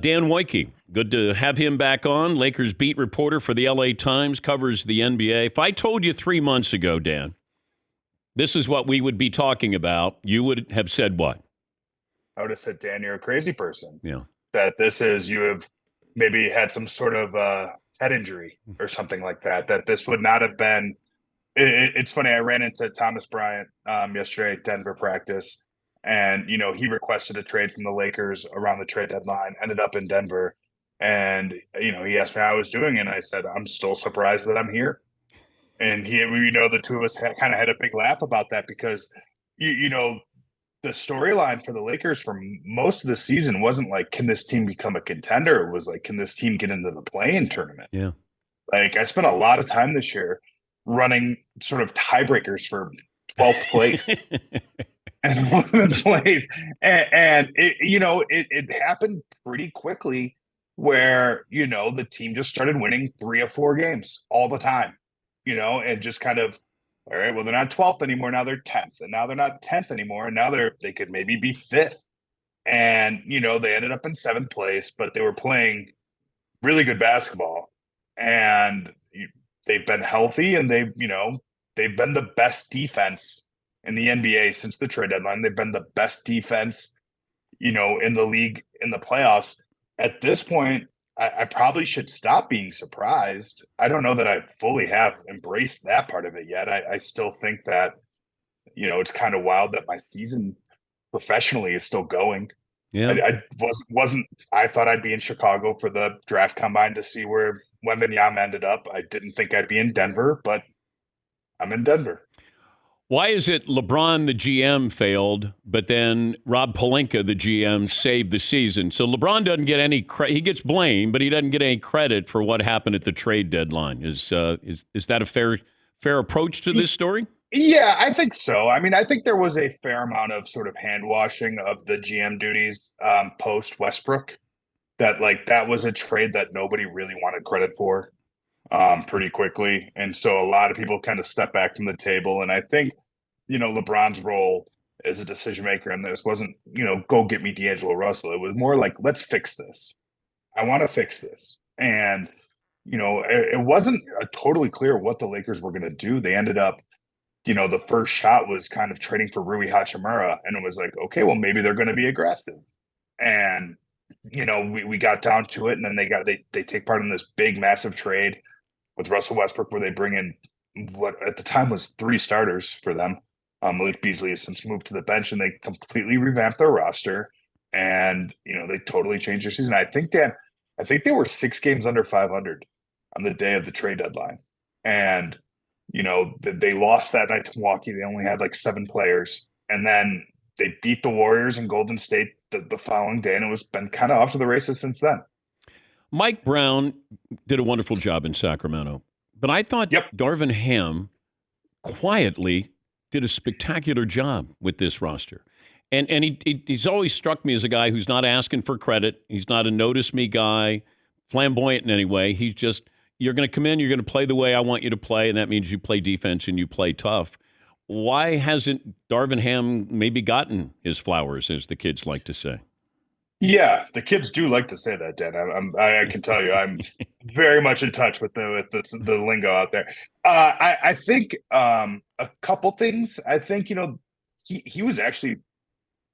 Dan Woike, good to have him back on. Lakers beat reporter for the LA Times, covers the NBA. If I told you 3 months ago, Dan, this is what we would be talking about, you would have said what? I would have said, Dan, you're a crazy person. Yeah. That you have maybe had some sort of head injury or something like that. That this would not have been. It's funny. I ran into Thomas Bryant yesterday at Denver practice, and he requested a trade from the Lakers around the trade deadline. Ended up in Denver, and he asked me how I was doing, and I said I'm still surprised that I'm here. And the two of us kind of had a big laugh about that because the storyline for the Lakers for most of the season wasn't like, can this team become a contender? It was like, can this team get into the play-in tournament? Yeah. Like, I spent a lot of time this year running sort of tiebreakers for 12th place and 11th place. And it happened pretty quickly where, the team just started winning 3 or 4 games all the time, and just kind of, all right, well, they're not 12th anymore. Now they're 10th. And now they're not 10th anymore. And now they could maybe be 5th. And, they ended up in 7th place, but they were playing really good basketball. And they've been healthy, and they've been the best defense in the NBA since the trade deadline. They've been the best defense, in the league in the playoffs. At this point, I probably should stop being surprised. I don't know that I fully have embraced that part of it yet. I still think that, it's kind of wild that my season professionally is still going. Yeah. I thought I'd be in Chicago for the draft combine to see where Wembanyama ended up. I didn't think I'd be in Denver, but I'm in Denver. Why is it LeBron, the GM, failed, but then Rob Pelinka, the GM, saved the season? So LeBron doesn't get any credit. He gets blamed, but he doesn't get any credit for what happened at the trade deadline. Is that a fair approach to this story? Yeah, I think so. I mean, I think there was a fair amount of sort of hand washing of the GM duties post Westbrook. That was a trade that nobody really wanted credit for pretty quickly. And so a lot of people kind of stepped back from the table. And I think, LeBron's role as a decision maker in this wasn't, go get me D'Angelo Russell. It was more like, let's fix this. I want to fix this. And, it wasn't totally clear what the Lakers were going to do. They ended up, the first shot was kind of trading for Rui Hachimura. And it was like, okay, well, maybe they're going to be aggressive. And, we got down to it. And then they take part in this big, massive trade with Russell Westbrook, where they bring in what at the time was 3 starters for them. Malik Beasley has since moved to the bench, and they completely revamped their roster, and they totally changed their season. I think they were 6 games under 500 on the day of the trade deadline, and they lost that night to Milwaukee. They only had like 7 players, and then they beat the Warriors in Golden State the following day, and it was been kind of off to the races since then. Mike Brown did a wonderful job in Sacramento, but I thought Darvin Ham quietly did a spectacular job with this roster. And he's always struck me as a guy who's not asking for credit. He's not a notice me guy, flamboyant in any way. He's just, you're going to come in, you're going to play the way I want you to play, and that means you play defense and you play tough. Why hasn't Darvin Ham maybe gotten his flowers, as the kids like to say? Yeah, the kids do like to say that, Dan. I can tell you, I'm very much in touch with the lingo out there. I think a couple things. I think he was actually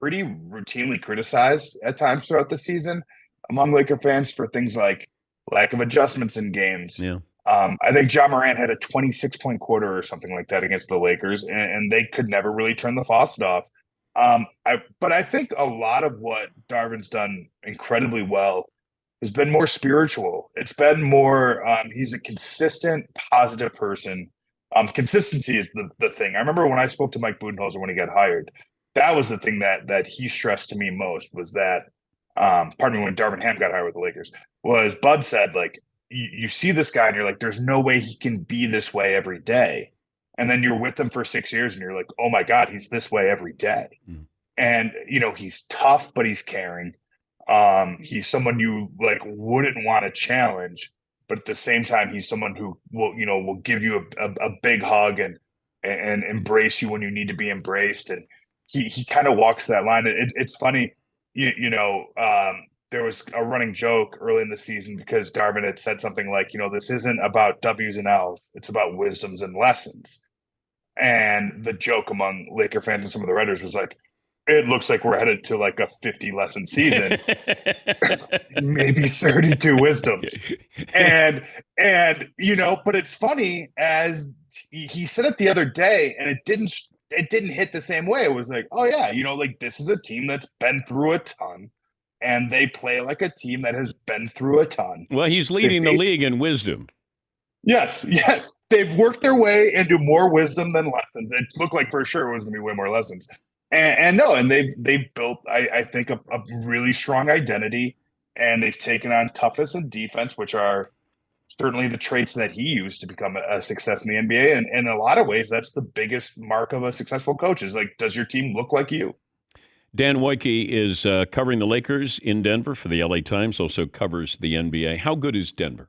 pretty routinely criticized at times throughout the season among Laker fans for things like lack of adjustments in games. Yeah. I think Ja Morant had a 26-point quarter or something like that against the Lakers, and they could never really turn the faucet off. But I think a lot of what Darvin's done incredibly well has been more spiritual. It's been more, he's a consistent, positive person. Consistency is the thing. I remember when I spoke to Mike Budenholzer when he got hired, that was the thing that he stressed to me most was that, pardon me, when Darvin Ham got hired with the Lakers, was Bud said, like, you see this guy and you're like, there's no way he can be this way every day. And then you're with him for 6 years and you're like, oh my God, he's this way every day. Mm. And, he's tough, but he's caring. He's someone you like wouldn't want to challenge, but at the same time, he's someone who will give you a big hug and embrace you when you need to be embraced. And he kind of walks that line. It's funny, there was a running joke early in the season because Darvin had said something like, this isn't about W's and L's, it's about wisdoms and lessons. And the joke among Laker fans and some of the writers was like, it looks like we're headed to like a 50 lesson season, maybe 32 wisdoms. And but it's funny, as he said it the other day, and it didn't hit the same way. It was like, oh yeah, like this is a team that's been through a ton, and they play like a team that has been through a ton. Well, he's leading the league in wisdom. Yes. They've worked their way into more wisdom than lessons. It looked like for sure it was going to be way more lessons. And they've built, I think, a really strong identity, and they've taken on toughness and defense, which are certainly the traits that he used to become a success in the NBA. And in a lot of ways, that's the biggest mark of a successful coach is like, does your team look like you? Dan Woike is covering the Lakers in Denver for the LA Times, also covers the NBA. How good is Denver?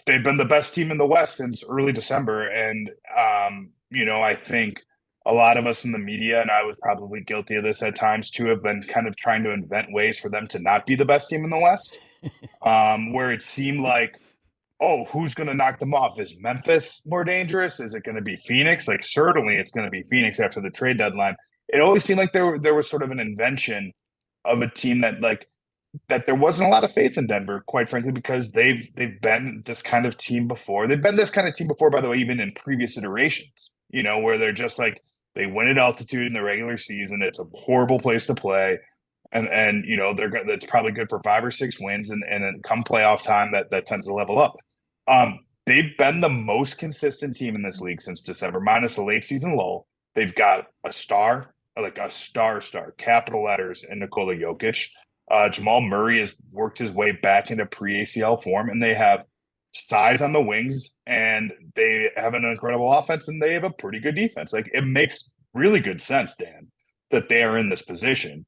They've been the best team in the West since early December. And, I think a lot of us in the media, and I was probably guilty of this at times too, have been kind of trying to invent ways for them to not be the best team in the West, where it seemed like, oh, who's going to knock them off? Is Memphis more dangerous? Is it going to be Phoenix? Like, certainly it's going to be Phoenix after the trade deadline. It always seemed like there was sort of an invention of a team that there wasn't a lot of faith in Denver, quite frankly, because they've been this kind of team before. They've been this kind of team before, by the way, even in previous iterations, where they're just like, they win at altitude in the regular season. It's a horrible place to play. And that's probably good for 5 or 6 wins. And then come playoff time, that tends to level up. They've been the most consistent team in this league since December, minus a late season lull. They've got a star, like a star, capital letters in Nikola Jokic. Jamal Murray has worked his way back into pre-ACL form, and they have size on the wings, and they have an incredible offense, and they have a pretty good defense. Like, it makes really good sense, Dan, that they are in this position.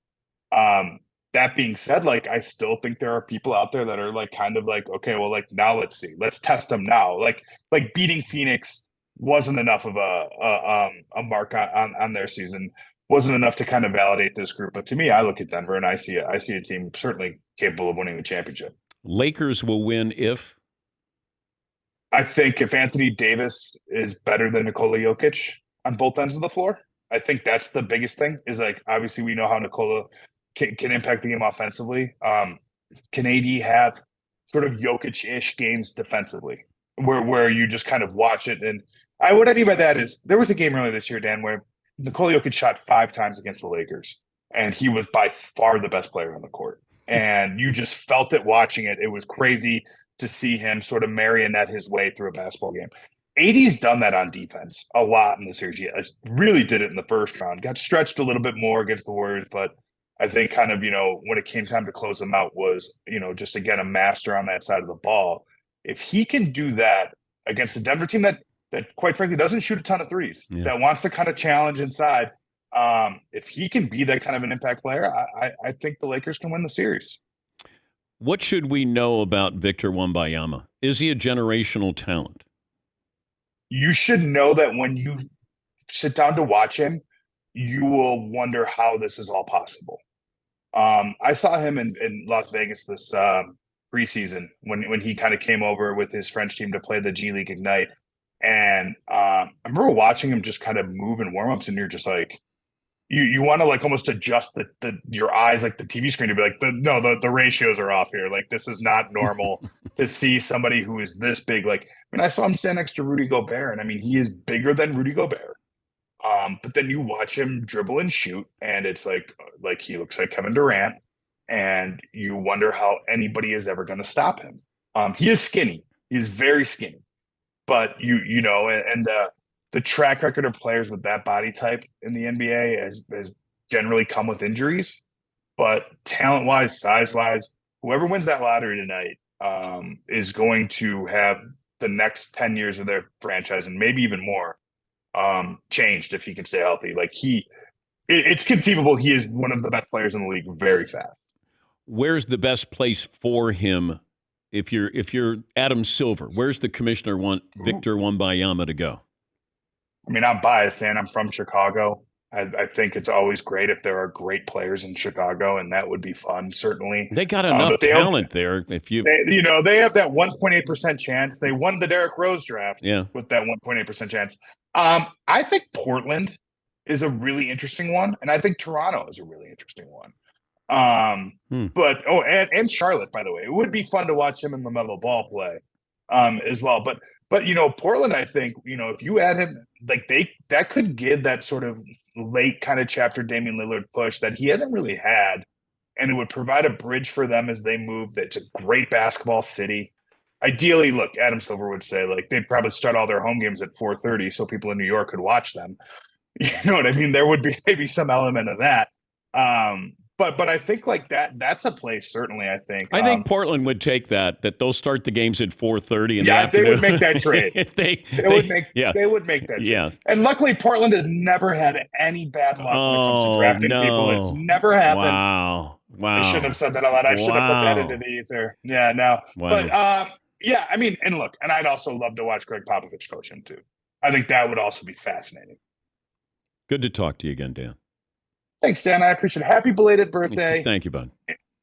That being said, like, I still think there are people out there that are like, kind of like, okay, well, like, now let's see, let's test them now. Like beating Phoenix wasn't enough of a mark on their season. Wasn't enough to kind of validate this group. But to me, I look at Denver and I see a team certainly capable of winning the championship. Lakers will win if? I think if Anthony Davis is better than Nikola Jokic on both ends of the floor, I think that's the biggest thing. Is like, obviously we know how Nikola can impact the game offensively. Can AD have sort of Jokic-ish games defensively, where you just kind of watch it? And what I mean by that is there was a game earlier this year, Dan, where Nikola Jokic shot 5 times against the Lakers, and he was by far the best player on the court. And you just felt it watching it. It was crazy to see him sort of marionette his way through a basketball game. AD's done that on defense a lot in the series. He really did it in the first round. Got stretched a little bit more against the Warriors, but I think kind of, when it came time to close them out was, just again, a master on that side of the ball. If he can do that against a Denver team that quite frankly doesn't shoot a ton of threes, that wants to kind of challenge inside, if he can be that kind of an impact player, I think the Lakers can win the series. What should we know about Victor Wembanyama? Is he a generational talent? You should know that when you sit down to watch him, you will wonder how this is all possible. I saw him in Las Vegas this preseason when he kind of came over with his French team to play the G League Ignite. And I remember watching him just kind of move in warmups, and you're just like, you want to like almost adjust your eyes, like the TV screen, to be like, the ratios are off here. Like, this is not normal to see somebody who is this big. Like, I mean, I saw him stand next to Rudy Gobert, and I mean, he is bigger than Rudy Gobert. But then you watch him dribble and shoot, and it's like he looks like Kevin Durant, and you wonder how anybody is ever going to stop him. He is skinny. He is very skinny. But the track record of players with that body type in the NBA has generally come with injuries. But talent-wise, size-wise, whoever wins that lottery tonight is going to have the next 10 years of their franchise, and maybe even more, changed if he can stay healthy. Like, it's conceivable he is one of the best players in the league very fast. Where's the best place for him? If you're Adam Silver, where's the commissioner want Victor Wembanyama to go? I mean, I'm biased, and I'm from Chicago. I think it's always great if there are great players in Chicago, and that would be fun, certainly. They got enough talent there. If you, they have that 1.8% chance. They won the Derrick Rose draft with that 1.8% chance. I think Portland is a really interesting one, and I think Toronto is a really interesting one. But and Charlotte, by the way, it would be fun to watch him and LaMelo Ball play, as well. But Portland, I think if you add him, like that could give that sort of late kind of chapter Damian Lillard push that he hasn't really had, and it would provide a bridge for them as they move. That's a great basketball city. Ideally, look, Adam Silver would say like they'd probably start all their home games at 4:30 so people in New York could watch them. You know what I mean? There would be maybe some element of that. But I think like that's a place, certainly, I think. I think Portland would take that they'll start the games at 4:30 in the afternoon. They would make that trade. If they would make that trade. Yeah. And luckily, Portland has never had any bad luck when it comes to drafting people. It's never happened. Wow. I shouldn't have said that a lot. I should have put that into the ether. Yeah, no. Wow. But, I mean, and look, and I'd also love to watch Greg Popovich coach him, too. I think that would also be fascinating. Good to talk to you again, Dan. Thanks, Dan. I appreciate it. Happy belated birthday. Thank you, bud.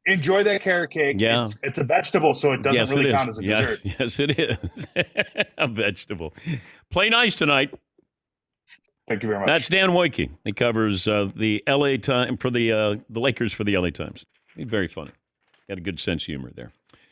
Enjoy that carrot cake. Yeah. It's a vegetable, so it doesn't really count as a dessert. Yes, it is. A vegetable. Play nice tonight. Thank you very much. That's Dan Woike. He covers the LA Times for the Lakers for the LA Times. He's very funny. Got a good sense of humor there.